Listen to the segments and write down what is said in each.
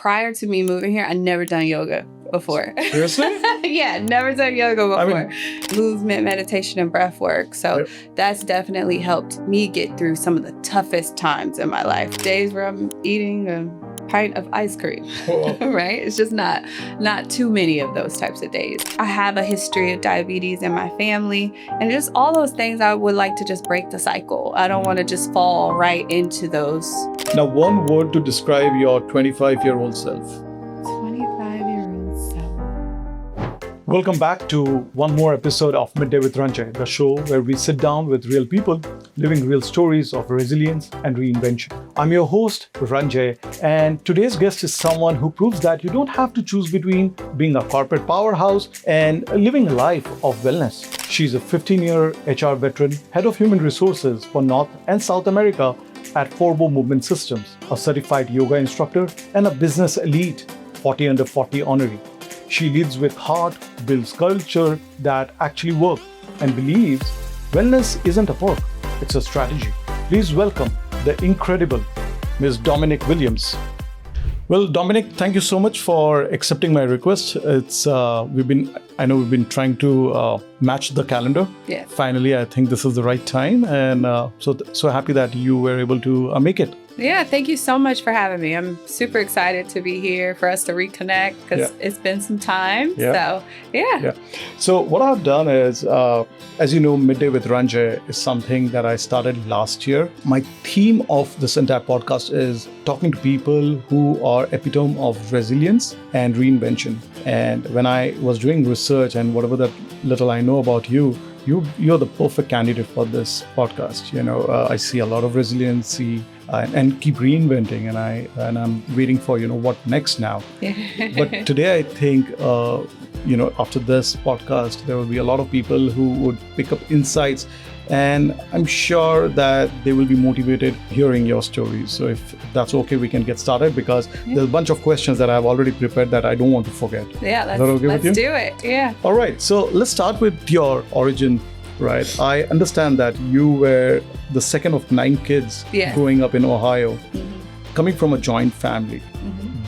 prior to me moving here, I never done yoga before. Seriously? Yeah, never done yoga before. Movement, meditation, and breath work. So that's definitely helped me get through some of the toughest times in my life. Days where I'm eating a pint of ice cream, right? It's just not too many of those types of days. I have a history of diabetes in my family, and just all those things I would like to just break the cycle. I don't want to just fall right into those. Now, one word to describe your 25-year-old self. 25-year-old self. Welcome back to one more episode of Midday with Ranjay, the show where we sit down with real people, living real stories of resilience and reinvention. I'm your host, Ranjay, and today's guest is someone who proves that you don't have to choose between being a corporate powerhouse and living a life of wellness. She's a 15-year HR veteran, head of human resources for North and South America at Forbo Movement Systems, a certified yoga instructor, and a business elite 40 under 40 honoree. She leads with heart, builds culture that actually works, and believes wellness isn't a perk, it's a strategy. Please welcome the incredible Ms. Dominique Williams. Well, Dominique, thank you so much for accepting my request. We've been trying to match the calendar. Yeah. Finally, I think this is the right time, and so happy that you were able to make it. Yeah, thank you so much for having me. I'm super excited to be here for us to reconnect because it's been some time. Yeah. So, So what I've done is, as you know, Midday with Ranjay is something that I started last year. My theme of this entire podcast is talking to people who are epitome of resilience and reinvention. And when I was doing research and whatever that little I know about you're the perfect candidate for this podcast. I see a lot of resiliency and keep reinventing, and I'm waiting for what next now. But today I think after this podcast there will be a lot of people who would pick up insights, and I'm sure that they will be motivated hearing your stories. So if that's okay, we can get started, because there's a bunch of questions that I've already prepared that I don't want to forget. Yeah, let's do it. Yeah. All right, so let's start with your origin. Right. I understand that you were the second of 9 kids growing up in Ohio, coming from a joint family,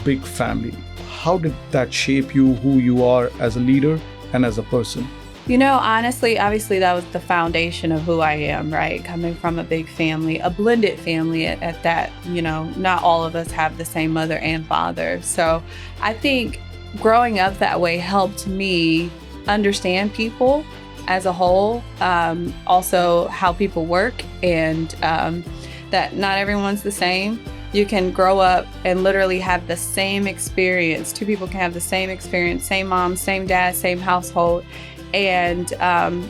big family. How did that shape you, who you are as a leader and as a person? Honestly, obviously that was the foundation of who I am, right? Coming from a big family, a blended family at that, not all of us have the same mother and father. So I think growing up that way helped me understand people as a whole, also how people work, and that not everyone's the same. You can grow up and literally have the same experience. 2 people can have the same experience, same mom, same dad, same household, and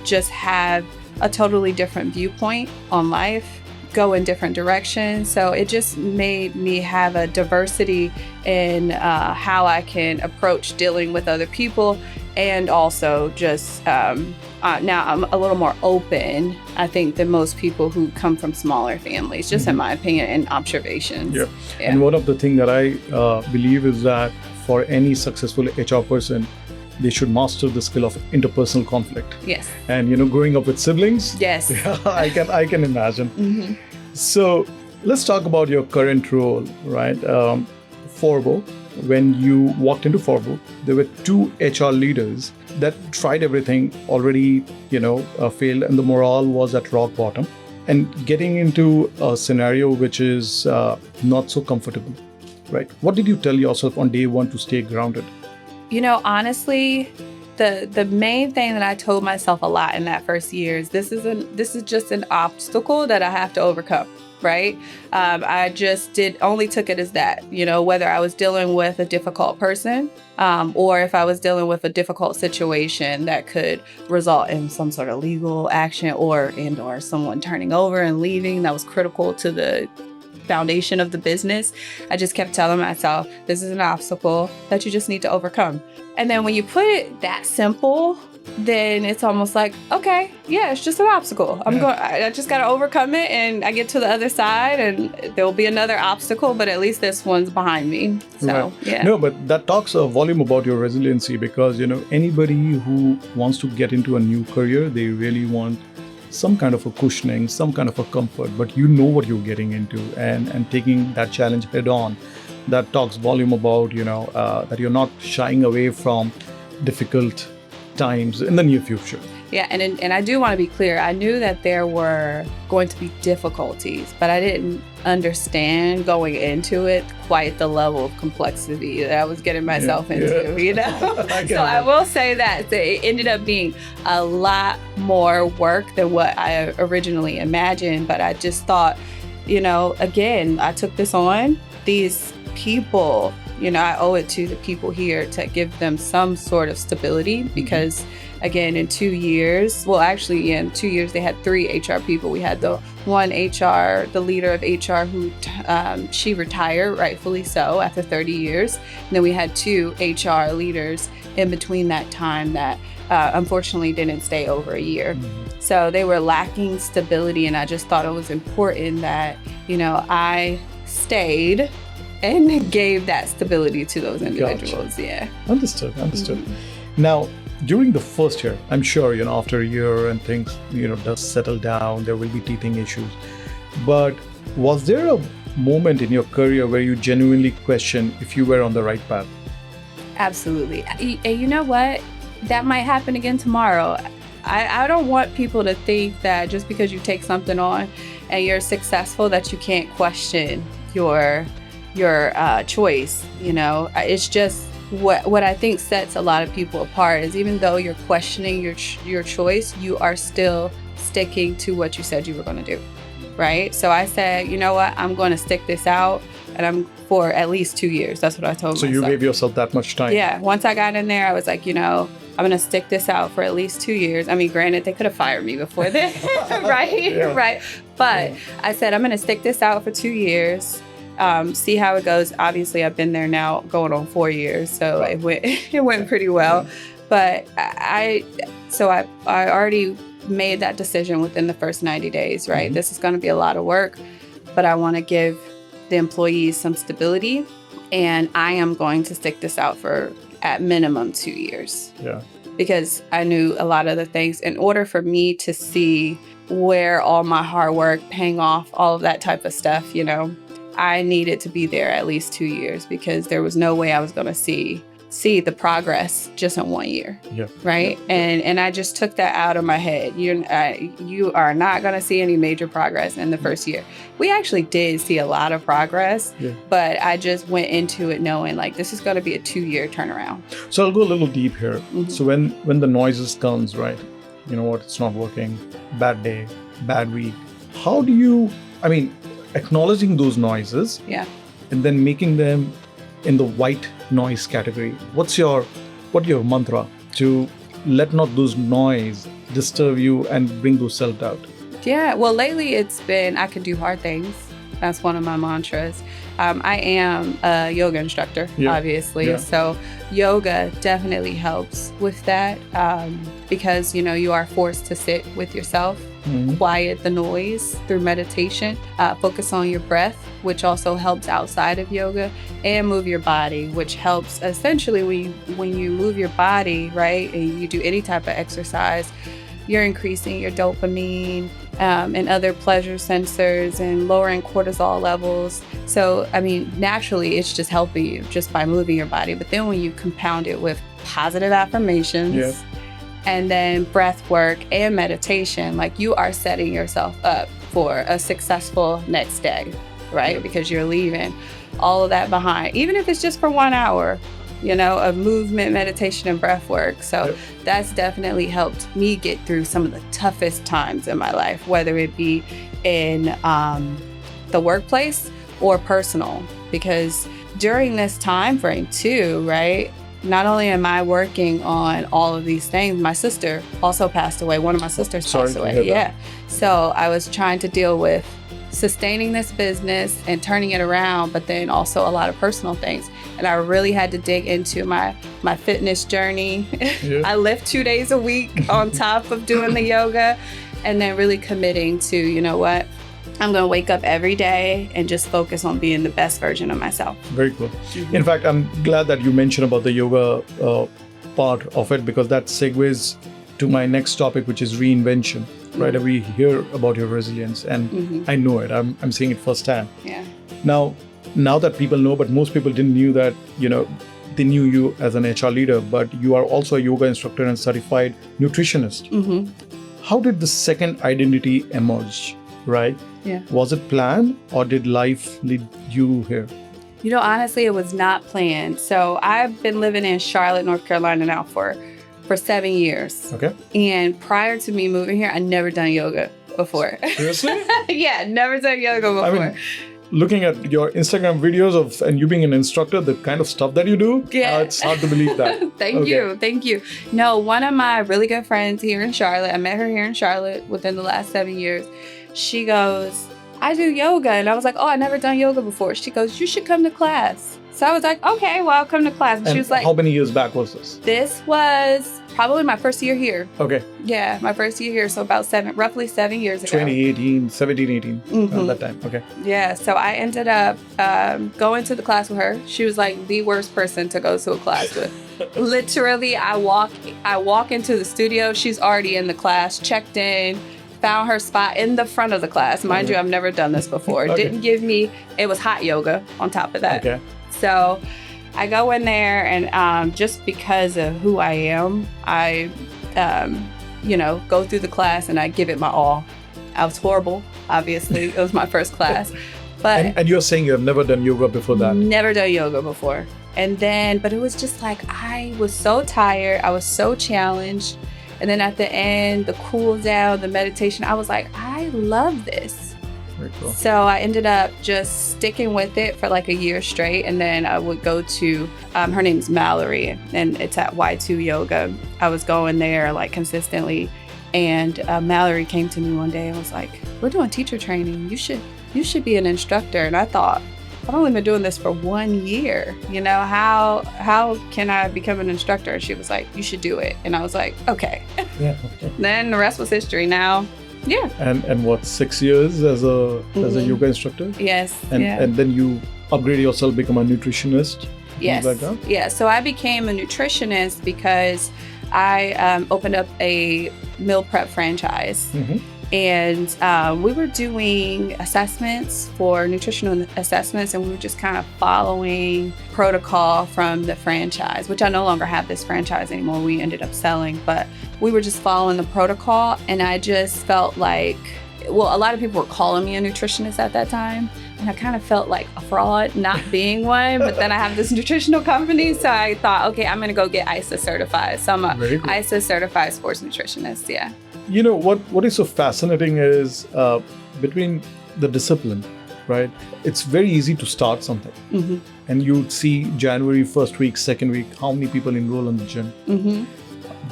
just have a totally different viewpoint on life, go in different directions. So it just made me have a diversity in how I can approach dealing with other people, and also just now I'm a little more open, I think, than most people who come from smaller families, just in my opinion and observations. Yeah. And one of the things that I believe is that for any successful HR person, they should master the skill of interpersonal conflict. Yes. And growing up with siblings. Yes. I can imagine. So let's talk about your current role, right? Forbo. When you walked into Forbo, there were 2 HR leaders that tried everything, already, failed, and the morale was at rock bottom. And getting into a scenario which is not so comfortable, right? What did you tell yourself on day 1 to stay grounded? Honestly, the main thing that I told myself a lot in that first year is this is just an obstacle that I have to overcome. Right? I just only took it as that, whether I was dealing with a difficult person, or if I was dealing with a difficult situation that could result in some sort of legal action or someone turning over and leaving that was critical to the foundation of the business. I just kept telling myself, this is an obstacle that you just need to overcome. And then when you put it that simple, then it's almost like, okay, yeah, it's just an obstacle. I just got to overcome it, and I get to the other side and there'll be another obstacle, but at least this one's behind me. So, yeah. No, but that talks a volume about your resiliency, because, anybody who wants to get into a new career, they really want some kind of a cushioning, some kind of a comfort, but what you're getting into, and taking that challenge head on. that talks volume about, that you're not shying away from difficult times in the near future. Yeah, and I do want to be clear. I knew that there were going to be difficulties, but I didn't understand going into it quite the level of complexity that I was getting myself into, So I will say that it ended up being a lot more work than what I originally imagined, but I just thought, again, I took this on. These people, I owe it to the people here to give them some sort of stability because, again, in 2 years, in 2 years, they had 3 HR people. We had the leader of HR who she retired, rightfully so, after 30 years. And then we had 2 HR leaders in between that time that unfortunately didn't stay over a year. So they were lacking stability, and I just thought it was important that, I stayed and gave that stability to those individuals. Gotcha. Yeah. Understood. Now, during the first year, I'm sure, after a year and things, does settle down, there will be teething issues. But was there a moment in your career where you genuinely questioned if you were on the right path? Absolutely. And you know what? That might happen again tomorrow. I don't want people to think that just because you take something on and you're successful that you can't question your choice. It's just what I think sets a lot of people apart is even though you're questioning your choice, you are still sticking to what you said you were going to do, right? So I said, you know what, I'm going to stick this out, and I'm for at least 2 years. That's what I told myself. So you gave yourself that much time? Yeah. Once I got in there, I was like, I'm going to stick this out for at least 2 years. I mean, granted, they could have fired me before then, right? Yeah. Right. But I said, I'm going to stick this out for 2 years. See how it goes. Obviously, I've been there now going on 4 years, so it went pretty well. But I already made that decision within the first 90 days, right? This is going to be a lot of work, but I want to give the employees some stability, and I am going to stick this out for at minimum 2 years. Yeah. Because I knew a lot of the things. In order for me to see where all my hard work paying off, all of that type of stuff, I needed to be there at least 2 years because there was no way I was going to see the progress just in 1 year. Yeah. Right. Yeah. And I just took that out of my head. You are not going to see any major progress in the first year. We actually did see a lot of progress, but I just went into it knowing like this is going to be a 2-year turnaround. So I'll go a little deep here. So when the noises comes, right? You know what? It's not working. Bad day, bad week. How do you, acknowledging those noises, and then making them in the white noise category. What's your mantra to let not those noise disturb you and bring those self-doubt? Yeah, well, lately it's been I can do hard things. That's one of my mantras. I am a yoga instructor, obviously. Yeah. So yoga definitely helps with that because, you are forced to sit with yourself, quiet the noise through meditation, focus on your breath, which also helps outside of yoga, and move your body, which helps essentially when you move your body, right, and you do any type of exercise, you're increasing your dopamine and other pleasure sensors and lowering cortisol levels. So, naturally, it's just helping you just by moving your body. But then when you compound it with positive affirmations and then breath work and meditation, like you are setting yourself up for a successful next day, right? Because you're leaving all of that behind, even if it's just for 1 hour. Of movement, meditation, and breath work. So that's definitely helped me get through some of the toughest times in my life, whether it be in the workplace or personal. Because during this time frame too, right, not only am I working on all of these things, my sister also passed away. One of my sisters passed away. Yeah. So I was trying to deal with sustaining this business and turning it around, but then also a lot of personal things. And I really had to dig into my fitness journey. I lift 2 days a week on top of doing the yoga, and then really committing to, I'm going to wake up every day and just focus on being the best version of myself. Very cool. In fact, I'm glad that you mentioned about the yoga part of it, because that segues to my next topic, which is reinvention. Right? We hear about your resilience, and I know it. I'm seeing it firsthand. Yeah. Now, now that people know, but most people didn't knew that, they knew you as an HR leader, but you are also a yoga instructor and certified nutritionist. How did the second identity emerge, right? Yeah. Was it planned or did life lead you here? Honestly, it was not planned. So I've been living in Charlotte, North Carolina now for 7 years. Okay. And prior to me moving here, I'd never done yoga before. Seriously? Yeah, never done yoga before. Looking at your Instagram videos and you being an instructor, the kind of stuff that you do, it's hard to believe that. Thank you. No, one of my really good friends here in Charlotte, I met her here in Charlotte within the last 7 years. She goes, I do yoga. And I was like, oh, I never done yoga before. She goes, you should come to class. So I was like, okay, well, I'll come to class. And she was like, how many years back was this? This was probably my first year here. Okay. Yeah, my first year here. So about roughly 7 years ago. 17, 18, around that time. Okay. Yeah, so I ended up going to the class with her. She was like the worst person to go to a class with. Literally, I walk into the studio. She's already in the class, checked in, found her spot in the front of the class. Mind you, I've never done this before. Didn't give me, it was hot yoga on top of that. Okay. So I go in there and just because of who I am, I, go through the class and I give it my all. I was horrible, obviously. It was my first class. But and you're saying you have never done yoga before that? Never done yoga before. And then, but it was just like, I was so tired. I was so challenged. And then at the end, the cool down, the meditation, I was like, I love this. Very cool. So I ended up just sticking with it for like a year straight. And then I would go to, her name's Mallory, and it's at Y2 Yoga. I was going there like consistently. And Mallory came to me one day and was like, we're doing teacher training. You should be an instructor. And I thought, I've only been doing this for 1 year. How can I become an instructor? And she was like, you should do it. And I was like, okay. Yeah. Then the rest was history now. Yeah. And what, 6 years as a yoga instructor? Yes. And then you upgrade yourself, become a nutritionist? Yes. Like that? Yeah. So I became a nutritionist because I opened up a meal prep franchise. And we were doing assessments for nutritional assessments, and we were just kind of following protocol from the franchise, which I no longer have this franchise anymore. We ended up selling, but we were just following the protocol. And I just felt like, well, a lot of people were calling me a nutritionist at that time. And I kind of felt like a fraud not being one. But then I have this nutritional company. So I thought, okay, I'm going to go get ISA certified. So I'm a ISA certified sports nutritionist. Yeah. What is so fascinating is between the discipline, right? It's very easy to start something. And you see January, first week, second week, how many people enroll in the gym.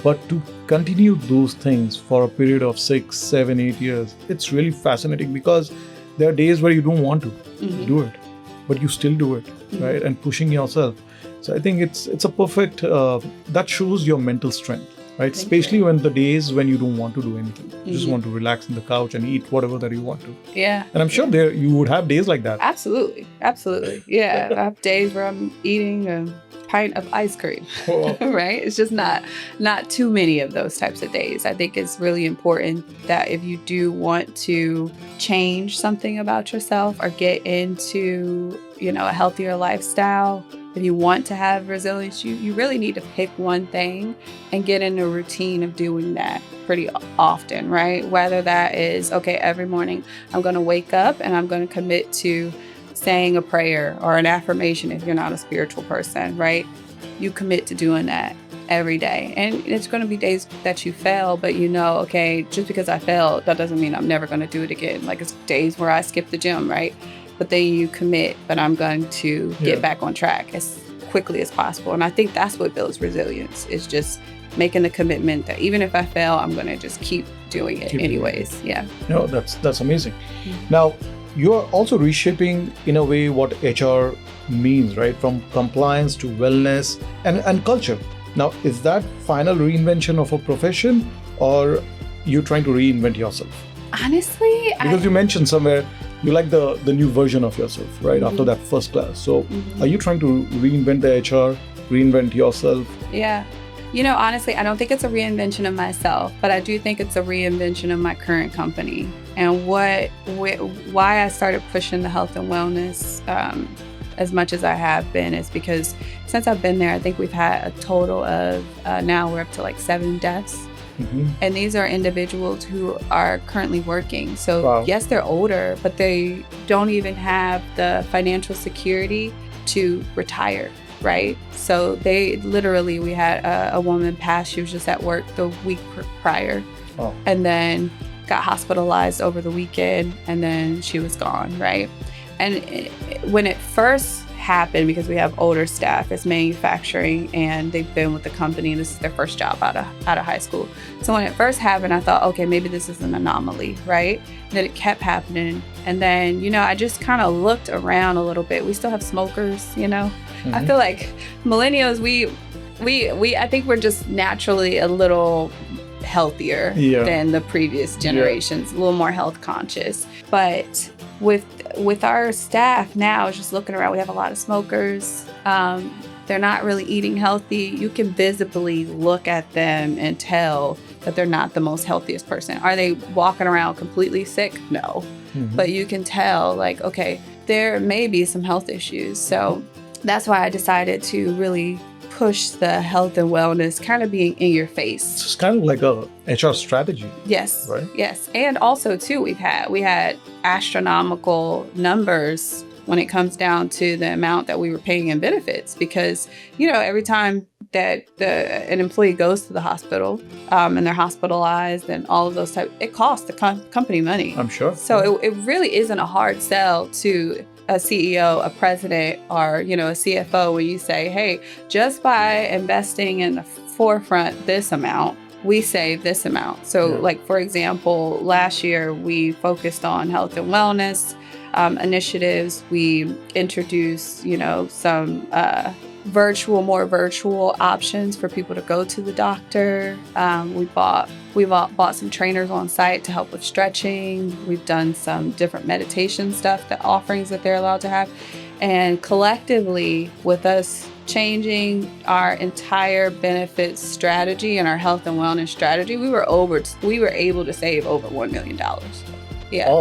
But to continue those things for a period of 6, 7, 8 years, it's really fascinating because there are days where you don't want to do it, but you still do it, right? And pushing yourself. So I think it's a perfect, that shows your mental strength. Right, especially when the days when you don't want to do anything, you just want to relax on the couch and eat whatever that you want to. Yeah. And I'm sure you would have days like that. Absolutely. Yeah, I have days where I'm eating a pint of ice cream. Right? It's just not too many of those types of days. I think it's really important that if you do want to change something about yourself or get into, a healthier lifestyle, if you want to have resilience, you really need to pick one thing and get in a routine of doing that pretty often, right? Whether that is, okay, every morning I'm going to wake up and I'm going to commit to saying a prayer or an affirmation if you're not a spiritual person, right? You commit to doing that every day. And it's going to be days that you fail, but okay, just because I failed, that doesn't mean I'm never going to do it again. Like it's days where I skip the gym, right? But then you commit, but I'm going to get back on track as quickly as possible. And I think that's what builds resilience, is just making the commitment that even if I fail, I'm going to just keep doing it anyways. Yeah. No, that's amazing. Now, you're also reshaping in a way what HR means, right? From compliance to wellness and culture. Now, is that final reinvention of a profession, or you're trying to reinvent yourself? Honestly, because you mentioned somewhere you like the new version of yourself, right? After that first class. So are you trying to reinvent the HR, reinvent yourself? Yeah. Honestly, I don't think it's a reinvention of myself, but I do think it's a reinvention of my current company and why I started pushing the health and wellness as much as I have been is because since I've been there, I think we've had a total of, now we're up to like 7 deaths. And these are individuals who are currently working. So Wow. yes, they're older, but they don't even have the financial security to retire, right? So they literally, we had a woman pass, she was just at work the week prior. Oh. And then got hospitalized over the weekend, and then she was gone, right? And when it first happened, because we have older staff, it's manufacturing, and they've been with the company, and this is their first job out of high school. So when it first happened, I thought, okay, maybe this is an anomaly, right? And then it kept happening. And then, I just kind of looked around a little bit. We still have smokers, I feel like millennials, I think we're just naturally a little healthier than the previous generations, a little more health conscious. But with our staff now, just looking around, we have a lot of smokers. They're not really eating healthy. You can visibly look at them and tell that they're not the most healthiest person. Are they walking around completely sick? No. But you can tell, like, okay, there may be some health issues. So that's why I decided to really push the health and wellness kind of being in your face. It's kind of like a HR strategy. Yes. Right? Yes. And also too, we had astronomical numbers when it comes down to the amount that we were paying in benefits, because, every time that an employee goes to the hospital and they're hospitalized and all of those types, it costs the company money. I'm sure. So it really isn't a hard sell to a CEO, a president, or, a CFO, when you say, hey, just by investing in the forefront this amount, we save this amount. So like, for example, last year we focused on health and wellness initiatives. We introduced, some more virtual options for people to go to the doctor. We bought some trainers on site to help with stretching. We've done some different meditation stuff, the offerings that they're allowed to have. And collectively, with us changing our entire benefits strategy and our health and wellness strategy, we were able to save over $1 million.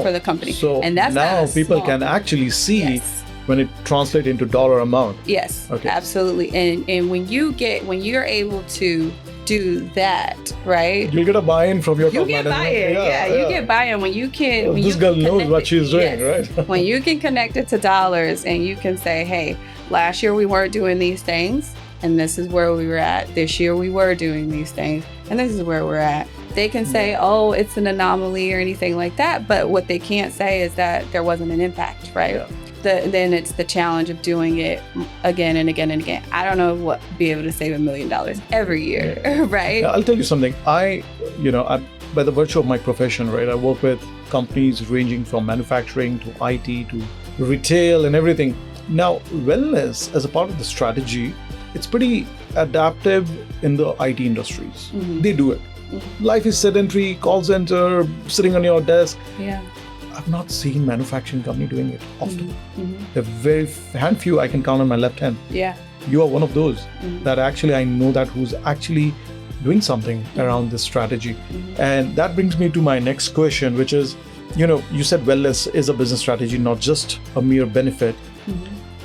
For the company. So and that's now people can actually see when it translates into dollar amount. Yes, okay. Absolutely. And when you're able to do that, right? You'll get a buy-in from your You get buy-in, you get buy-in when you can. When this girl knows what she's doing, right? When you can connect it to dollars and you can say, hey, last year we weren't doing these things, and this is where we were at. This year we were doing these things, and this is where we're at. They can say, oh, it's an anomaly or anything like that, but what they can't say is that there wasn't an impact, right? Yeah. Then it's the challenge of doing it again and again and again. I don't know what be able to save $1 million every year, right? Yeah, I'll tell you something. I, by the virtue of my profession, right, I work with companies ranging from manufacturing to IT to retail and everything. Now, wellness as a part of the strategy, it's pretty adaptive in the IT industries. They do it. Life is sedentary, call center, sitting on your desk. Yeah. I've not seen manufacturing company doing it often. They're very few I can count on my left hand. Yeah. You are one of those that actually I know that who's actually doing something around this strategy. And that brings me to my next question, which is, you said wellness is a business strategy, not just a mere benefit.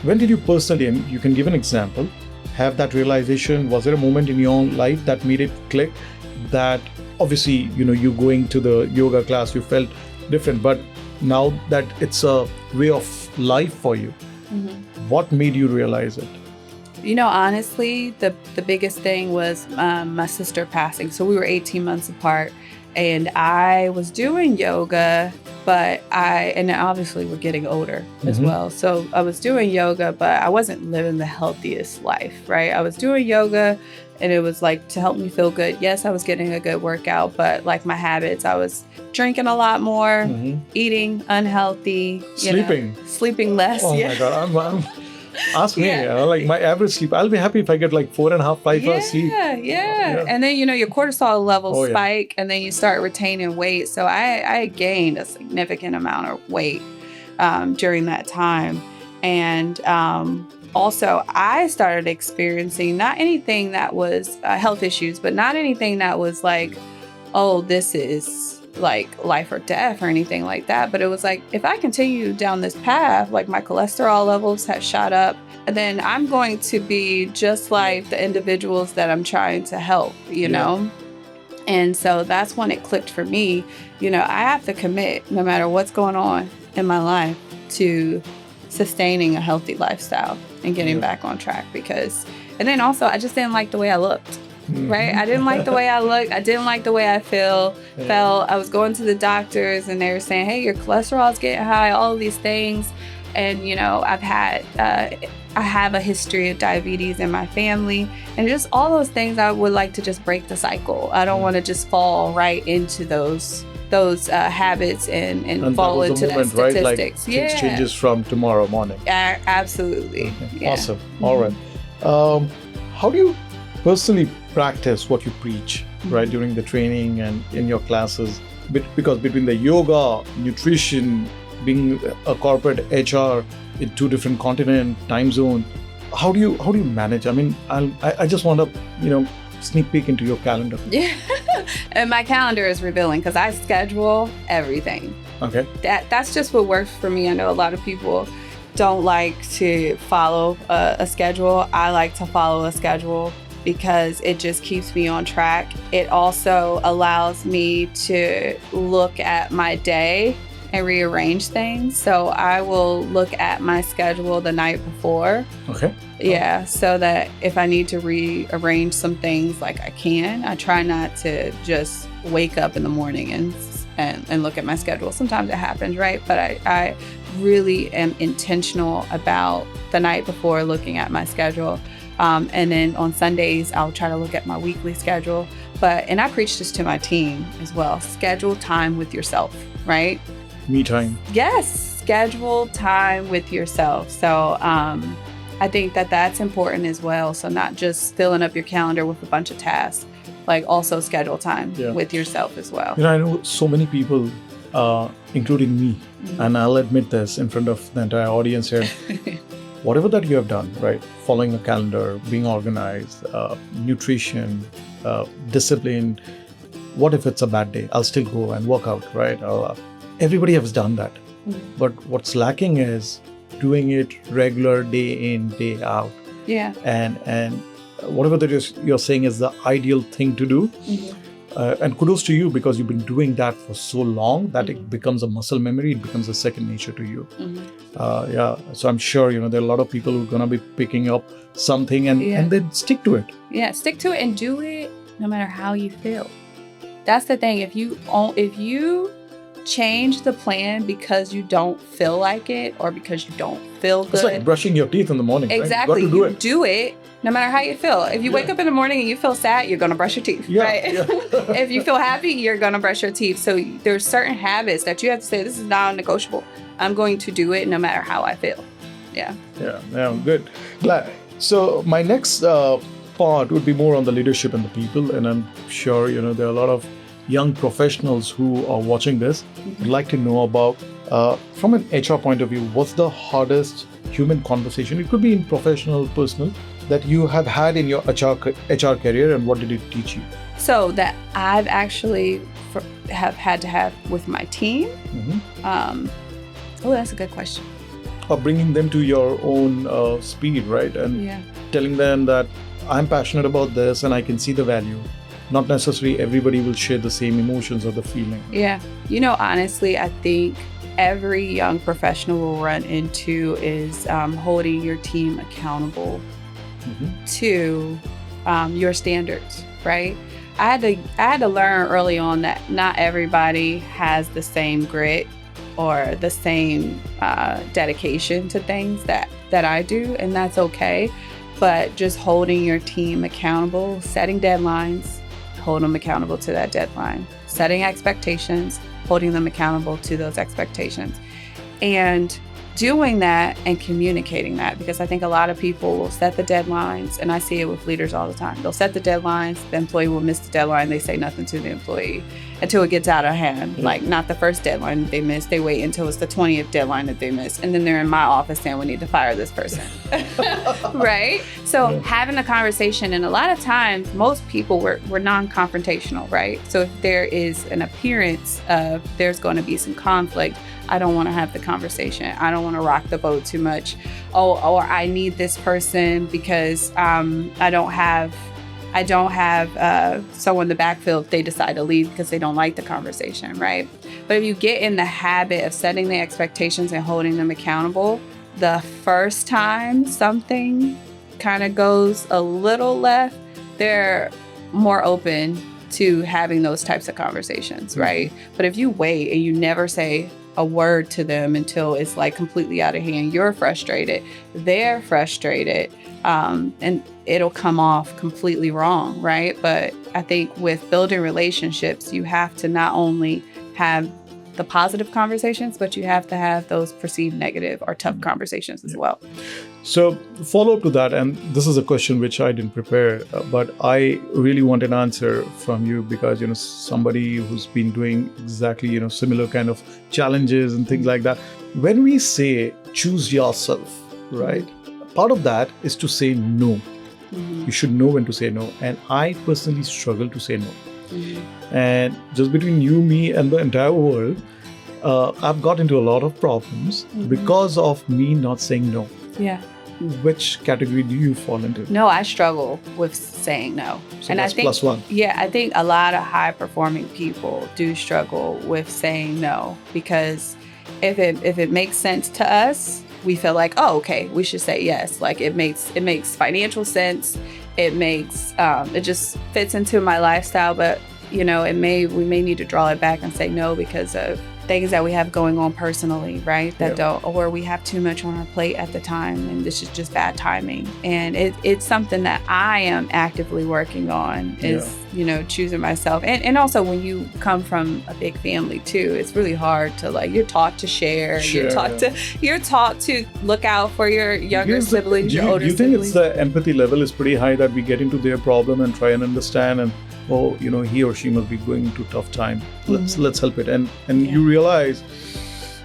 When did you personally, and you can give an example, have that realization? Was there a moment in your own life that made it click? That obviously, you going to the yoga class, you felt different, but now that it's a way of life for you, what made you realize it? Honestly, the biggest thing was my sister passing. So we were 18 months apart, and I was doing yoga, and obviously we're getting older as well. So I was doing yoga, but I wasn't living the healthiest life, right? I was doing yoga, and it was like to help me feel good. Yes, I was getting a good workout, but like my habits, I was drinking a lot more, eating unhealthy, sleeping less. Oh my God, ask me. Like my average sleep, I'll be happy if I get like 4.5, 5 hours sleep. Yeah. And then your cortisol levels spike, and then you start retaining weight. So I gained a significant amount of weight during that time, and also, I started experiencing not anything that was health issues, but not anything that was like, oh, this is like life or death or anything like that. But it was like, if I continue down this path, like my cholesterol levels have shot up, and then I'm going to be just like the individuals that I'm trying to help, you know? And so that's when it clicked for me. You know, I have to commit, no matter what's going on in my life, to sustaining a healthy lifestyle and getting back on track. And then also, I just didn't like the way I looked. Right? I didn't like the way I looked. I didn't like the way I felt. I was going to the doctors and they were saying, hey, your cholesterol is getting high, all of these things. And, you know, I have a history of diabetes in my family, and just all those things. I would like to just break the cycle. I don't want to just fall right into those habits and fall into that statistics. Right? Like things changes from tomorrow morning. Absolutely. Okay. Yeah. Awesome. All right. How do you personally practice what you preach, right, during the training and in your classes? Because between the yoga, nutrition, being a corporate HR in 2 different continent, time zone, how do you manage? I mean, I just want to, sneak peek into your calendar. Yeah, and my calendar is revealing because I schedule everything. Okay. That's just what works for me. I know a lot of people don't like to follow a schedule. I like to follow a schedule because it just keeps me on track. It also allows me to look at my day and rearrange things. So I will look at my schedule the night before. Okay. Yeah, so that if I need to rearrange some things, like I can. I try not to just wake up in the morning and look at my schedule. Sometimes it happens, right? But I really am intentional about the night before looking at my schedule. And then on Sundays, I'll try to look at my weekly schedule. And I preach this to my team as well. Schedule time with yourself, right? Me time. Yes, schedule time with yourself. So I think that that's important as well. So not just filling up your calendar with a bunch of tasks, like also schedule time with yourself as well. I know so many people, including me, and I'll admit this in front of the entire audience here. Whatever that you have done, right? Following a calendar, being organized, nutrition, discipline. What if it's a bad day? I'll still go and work out, right? Everybody has done that. But what's lacking is doing it regular, day in, day out. Yeah. And whatever that you're saying is the ideal thing to do. And kudos to you, because you've been doing that for so long that it becomes a muscle memory. It becomes a second nature to you. So I'm sure, there are a lot of people who are going to be picking up something and then stick to it. Yeah, stick to it and do it no matter how you feel. That's the thing. If you change the plan because you don't feel like it or because you don't feel good. It's like brushing your teeth in the morning. Exactly. Right? You do it no matter how you feel. If you wake up in the morning and you feel sad, you're going to brush your teeth, right? If you feel happy, you're going to brush your teeth. So there's certain habits that you have to say, this is non-negotiable. I'm going to do it no matter how I feel. Yeah, good. Glad. So my next part would be more on the leadership and the people. And I'm sure, there are a lot of young professionals who are watching this. Would like to know about, from an HR point of view, what's the hardest human conversation? It could be in professional, personal, that you have had in your HR career, and what did it teach you? So that I've actually have had to have with my team. That's a good question. Or bringing them to your own speed, right? And telling them that I'm passionate about this and I can see the value. Not necessarily everybody will share the same emotions or the feeling. Yeah. Honestly, I think every young professional will run into is holding your team accountable to your standards, right? I had to learn early on that not everybody has the same grit or the same dedication to things that I do, and that's okay. But just holding your team accountable, setting deadlines, hold them accountable to that deadline, setting expectations, holding them accountable to those expectations. And doing that and communicating that, because I think a lot of people will set the deadlines, and I see it with leaders all the time. They'll set the deadlines, the employee will miss the deadline, they say nothing to the employee until it gets out of hand. Like, not the first deadline that they miss, they wait until it's the 20th deadline that they miss, and then they're in my office saying we need to fire this person. Right? So having a conversation, and a lot of times most people we're non-confrontational, right? So if there is an appearance of there's going to be some conflict, I don't want to have the conversation. I don't want to rock the boat too much. Or I need this person because I don't have someone to backfill if they decide to leave because they don't like the conversation, right? But if you get in the habit of setting the expectations and holding them accountable, the first time something kind of goes a little left, they're more open to having those types of conversations, right? But if you wait and you never say a word to them until it's like completely out of hand, you're frustrated, they're frustrated, and it'll come off completely wrong, right? But I think with building relationships, you have to not only have the positive conversations, but you have to have those perceived negative or tough conversations as well. So follow up to that, and this is a question which I didn't prepare, but I really want an answer from you because, somebody who's been doing exactly, similar kind of challenges and things like that. When we say choose yourself, right? Part of that is to say no. You should know when to say no. And I personally struggle to say no. And just between you, me, and the entire world, I've got into a lot of problems because of me not saying no. Yeah. Which category do you fall into? No, I struggle with saying no. So and that's I think, +1. Yeah, I think a lot of high-performing people do struggle with saying no, because if it makes sense to us, we feel like, oh, okay, we should say yes. Like it makes financial sense. It makes it just fits into my lifestyle. But we may need to draw it back and say no because of things that we have going on personally, right? Or we have too much on our plate at the time, and this is just bad timing. And it's something that I am actively working on is, choosing myself. And also when you come from a big family too, it's really hard to you're taught to share, you're taught to look out for your younger siblings, your older siblings. Do you think it's the empathy level is pretty high that we get into their problem and try and understand and he or she must be going through a tough time. Let's help it. And you realize,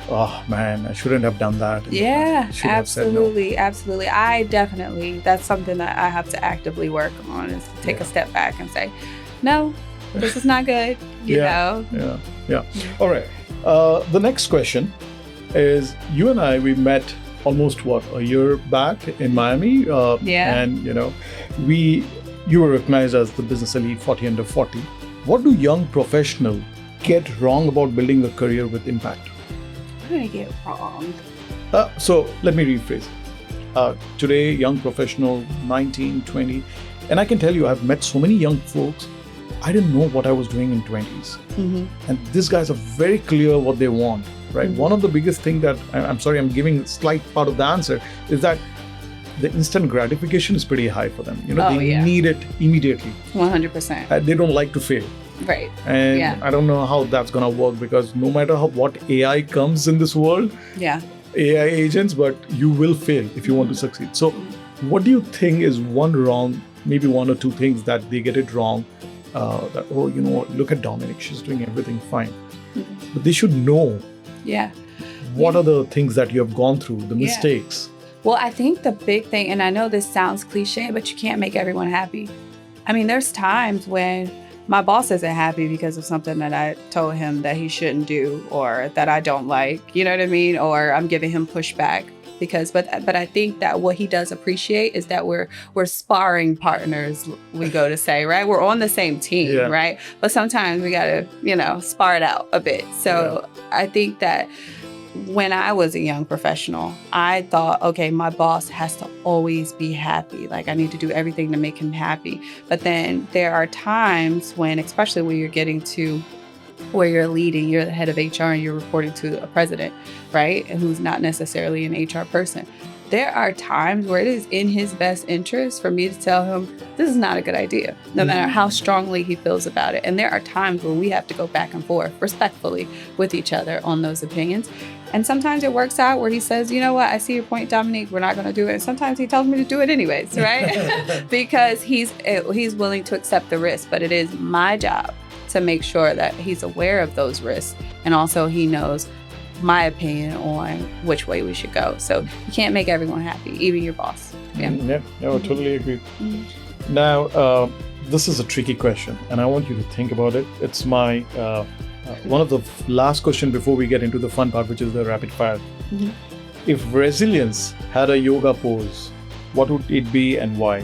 oh man, I shouldn't have done that. Yeah, absolutely. Absolutely. That's something that I have to actively work on, is to take a step back and say, no, this is not good. You know? Yeah. All right. The next question is, you and I, we met almost a year back in Miami. And you were recognized as the Business Elite 40 Under 40. What do young professionals get wrong about building a career with impact? What did I get wrong? So let me rephrase. Today, young professional, 19, 20, and I can tell you, I've met so many young folks, I didn't know what I was doing in 20s. And these guys are very clear what they want, right? One of the biggest things that, I'm sorry, I'm giving a slight part of the answer, is that the instant gratification is pretty high for them. They need it immediately. 100%. They don't like to fail. Right. And I don't know how that's going to work, because no matter what AI comes in this world, AI agents, but you will fail if you want to succeed. So what do you think is maybe one or two things that they get it wrong? Look at Dominique, she's doing everything fine. But they should know what are the things that you have gone through, the mistakes. Well, I think the big thing, and I know this sounds cliche, but you can't make everyone happy. I mean, there's times when my boss isn't happy because of something that I told him that he shouldn't do, or that I don't like, you know what I mean? Or I'm giving him pushback but I think that what he does appreciate is that we're sparring partners, we go to say, right? We're on the same team, right? But sometimes we got to, spar it out a bit. So I think that when I was a young professional, I thought, okay, my boss has to always be happy. Like, I need to do everything to make him happy. But then there are times when, especially when you're getting to where you're leading, you're the head of HR and you're reporting to a president, right? Who's not necessarily an HR person. There are times where it is in his best interest for me to tell him, this is not a good idea, no matter how strongly he feels about it. And there are times where we have to go back and forth respectfully with each other on those opinions. And sometimes it works out where he says, you know what, I see your point, Dominique, we're not going to do it. And sometimes he tells me to do it anyways, right? Because he's willing to accept the risk. But it is my job to make sure that he's aware of those risks. And also he knows my opinion on which way we should go. So you can't make everyone happy, even your boss. Yeah, I totally agree. Now, this is a tricky question, and I want you to think about it. It's my one of the last question before we get into the fun part, which is the rapid fire. If resilience had a yoga pose, what would it be and why?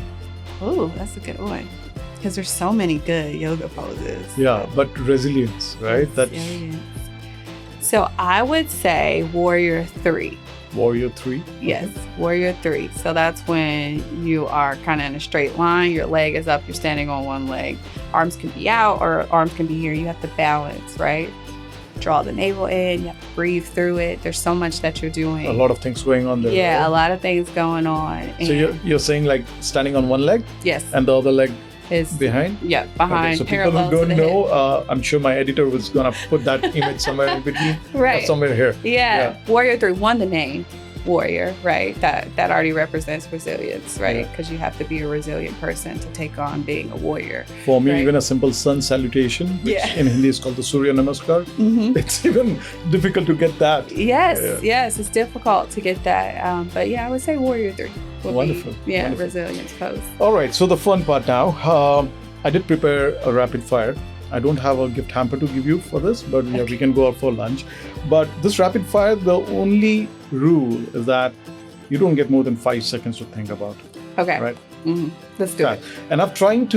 Oh, that's a good one. Because there's so many good yoga poses. Yeah, but resilience, right? Resilience. So I would say Warrior 3. Warrior 3? Yes, Warrior 3. So that's when you are kind of in a straight line. Your leg is up. You're standing on one leg. Arms can be out or arms can be here. You have to balance, right? Draw the navel in. You have to breathe through it. There's so much that you're doing. A lot of things going on there. Yeah, right? a lot of things going on. So you're saying like standing on one leg? Yes. And the other leg is behind? Yeah, behind. Okay, so people who don't know, I'm sure my editor was going to put that image somewhere in between. Right. Or somewhere here. Yeah. Warrior 3 won the name. Warrior, right? That already represents resilience, right? Because you have to be a resilient person to take on being a warrior. For me, right? even a simple sun salutation, which in Hindi is called the Surya Namaskar, it's even difficult to get that. Yes, it's difficult to get that. But yeah, I would say Warrior 3 would Wonderful. be, Wonderful. resilience pose. All right, so the fun part now. I did prepare a rapid fire. I don't have a gift hamper to give you for this, but we can go out for lunch. But this rapid fire, the only rule is that you don't get more than 5 seconds to think about it. Okay. Right? Let's do it. And I tried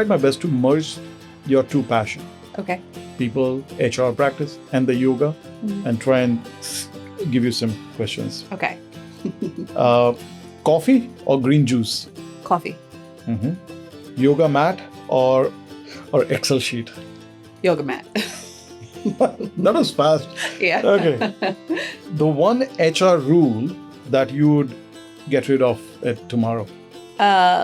my best to merge your two passions. Okay. People, HR practice, and the yoga, and try and give you some questions. Okay. Coffee or green juice? Coffee. Yoga mat or Excel sheet? Yoga mat. That was fast. Yeah. Okay. The one HR rule that you would get rid of it tomorrow?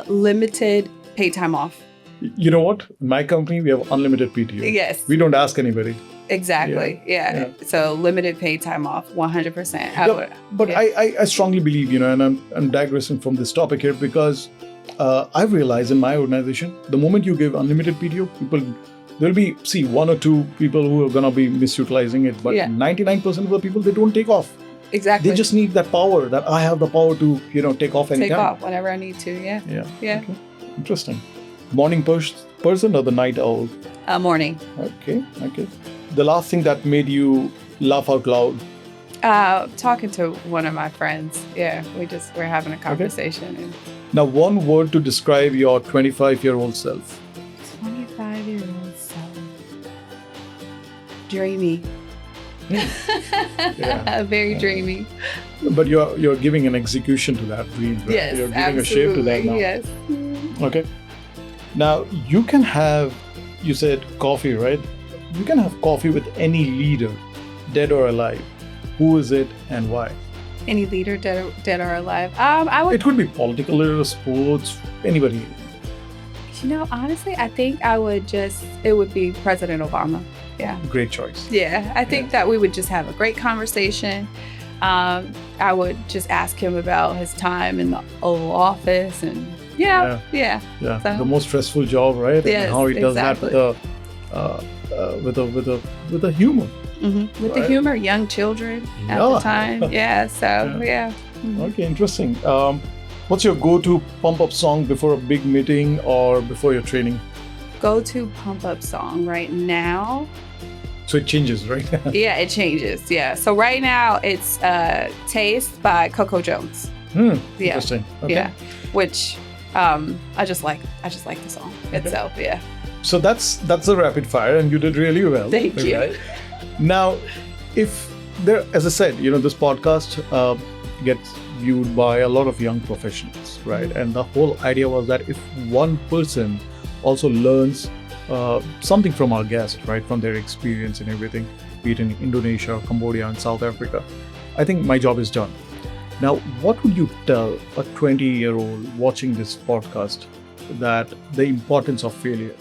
Limited paid time off. You know what? In my company, we have unlimited PTO. Yes. We don't ask anybody. Exactly. Yeah. So limited paid time off, 100%. But I strongly believe, and I'm digressing from this topic here because I've realized in my organization, the moment you give unlimited PTO, there'll be, one or two people who are going to be misutilizing it. But 99% of the people, they don't take off. Exactly. They just need that power, that I have the power to, take off anytime. Take off whenever I need to, yeah. Okay. Interesting. Morning person or the night owl? Morning. Okay. The last thing that made you laugh out loud? Talking to one of my friends. Yeah, we're having a conversation. Okay. Now, one word to describe your 25-year-old self. 25-year-old self. Dreamy. Very dreamy. But you're giving an execution to that dream, right? Yes, you're giving absolutely. a shape to that now. Yes. Okay. Now, you can have, you said coffee, right? You can have coffee with any leader, dead or alive. Who is it and why? Any leader, dead or alive? I would. It could be political leader, sports, anybody. Honestly, I think it would be President Obama. Yeah. Great choice. Yeah, I think that we would just have a great conversation. I would just ask him about his time in the Oval Office and So, the most stressful job, right? Yes, and how he does exactly. that with a humor. With the humor, young children at the time. Okay, interesting. What's your go-to pump-up song before a big meeting or before your training? Go-to pump-up song right now? So it changes, right? Yeah, it changes. Yeah. So right now it's Taste by Coco Jones. Interesting. Okay. Yeah. Which I just like the song itself. Yeah. So that's a rapid fire, and you did really well. Thank you. Right? Now, as I said, this podcast gets viewed by a lot of young professionals, right? And the whole idea was that if one person also learns something from our guests, right, from their experience and everything, be it in Indonesia, Cambodia, and South Africa, I think my job is done. Now, what would you tell a 20-year-old watching this podcast that the importance of failure?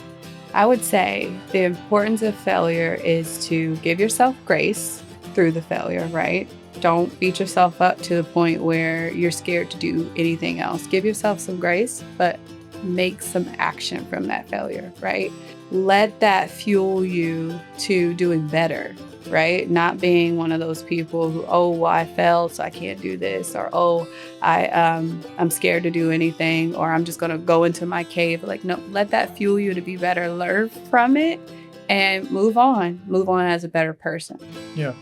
I would say the importance of failure is to give yourself grace through the failure, right? Don't beat yourself up to the point where you're scared to do anything else. Give yourself some grace, but make some action from that failure, right? Let that fuel you to doing better, right? Not being one of those people who, oh, well, I failed, so I can't do this, or oh, I'm scared to do anything, or I'm just gonna go into my cave. Like, no, let that fuel you to be better. Learn from it and move on as a better person. Yeah.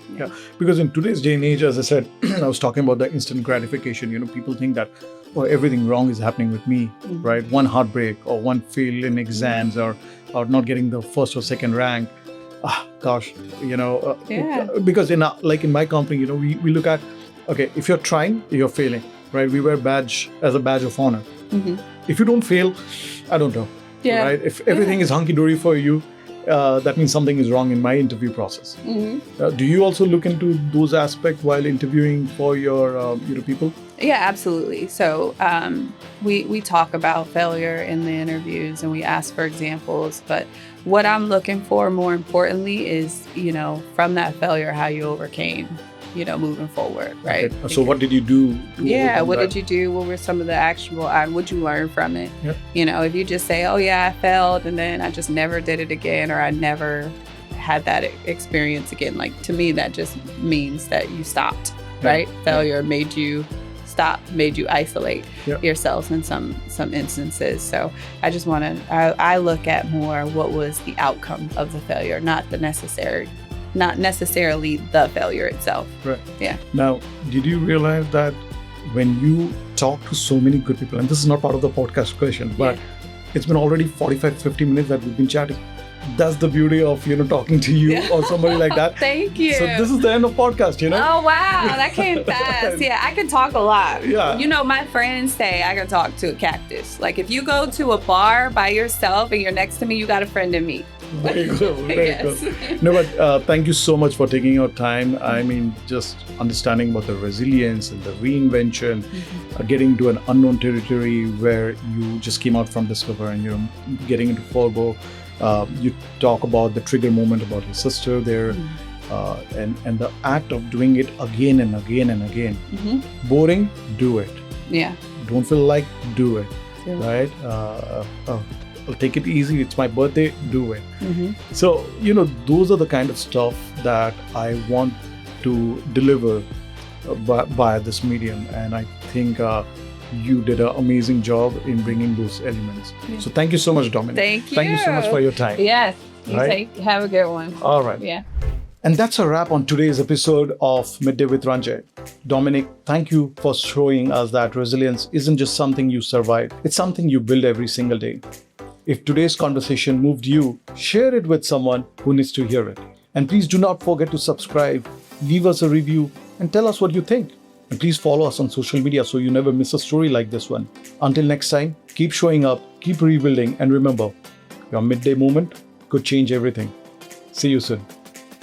Because in today's day and age, as I said, I was talking about the instant gratification. People think that, oh, everything wrong is happening with me, right? One heartbreak or one fail in exams or not getting the first or second rank. Because in my company, we look at, okay, if you're trying, you're failing, right? We wear badge as a badge of honor. If you don't fail, I don't know, right? If everything is hunky-dory for you, that means something is wrong in my interview process. Do you also look into those aspects while interviewing for your people? Yeah, absolutely. So we talk about failure in the interviews and we ask for examples. But what I'm looking for more importantly is, from that failure, how you overcame, moving forward, right? Okay. So what did you do? What did you do? What were some of the actionable, what'd you learn from it? Yep. If you just say, oh yeah, I failed and then I just never did it again, or I never had that experience again. Like, to me, that just means that you stopped, right? Failure made you stop, made you isolate yourself in some instances. So I just I look at more what was the outcome of the failure, not necessarily the failure itself. Right. Yeah. Now, did you realize that when you talk to so many good people, and this is not part of the podcast question, but it's been already 45-50 minutes that we've been chatting. That's the beauty of, talking to you or somebody like that. Thank you. So this is the end of podcast, Oh, wow. That came fast. Yeah, I can talk a lot. Yeah. My friends say I can talk to a cactus. Like, if you go to a bar by yourself and you're next to me, you got a friend in me. Very good. Very good. No, but thank you so much for taking your time. I mean, just understanding about the resilience and the reinvention, getting to an unknown territory where you just came out from Discover and you're getting into Forbo. You talk about the trigger moment about your sister there, and the act of doing it again and again and again. Boring, do it. Yeah. Don't feel like, do it. Right? I'll take it easy. It's my birthday. Do it. So, those are the kind of stuff that I want to deliver by this medium. And I think you did an amazing job in bringing those elements. So thank you so much, Dominique. Thank you. Thank you so much for your time. Yes. Have a good one. All right. Yeah. And that's a wrap on today's episode of Midday with Ranjay. Dominique, thank you for showing us that resilience isn't just something you survive. It's something you build every single day. If today's conversation moved you, share it with someone who needs to hear it. And please do not forget to subscribe, leave us a review, and tell us what you think. And please follow us on social media so you never miss a story like this one. Until next time, keep showing up, keep rebuilding, and remember, your midday moment could change everything. See you soon.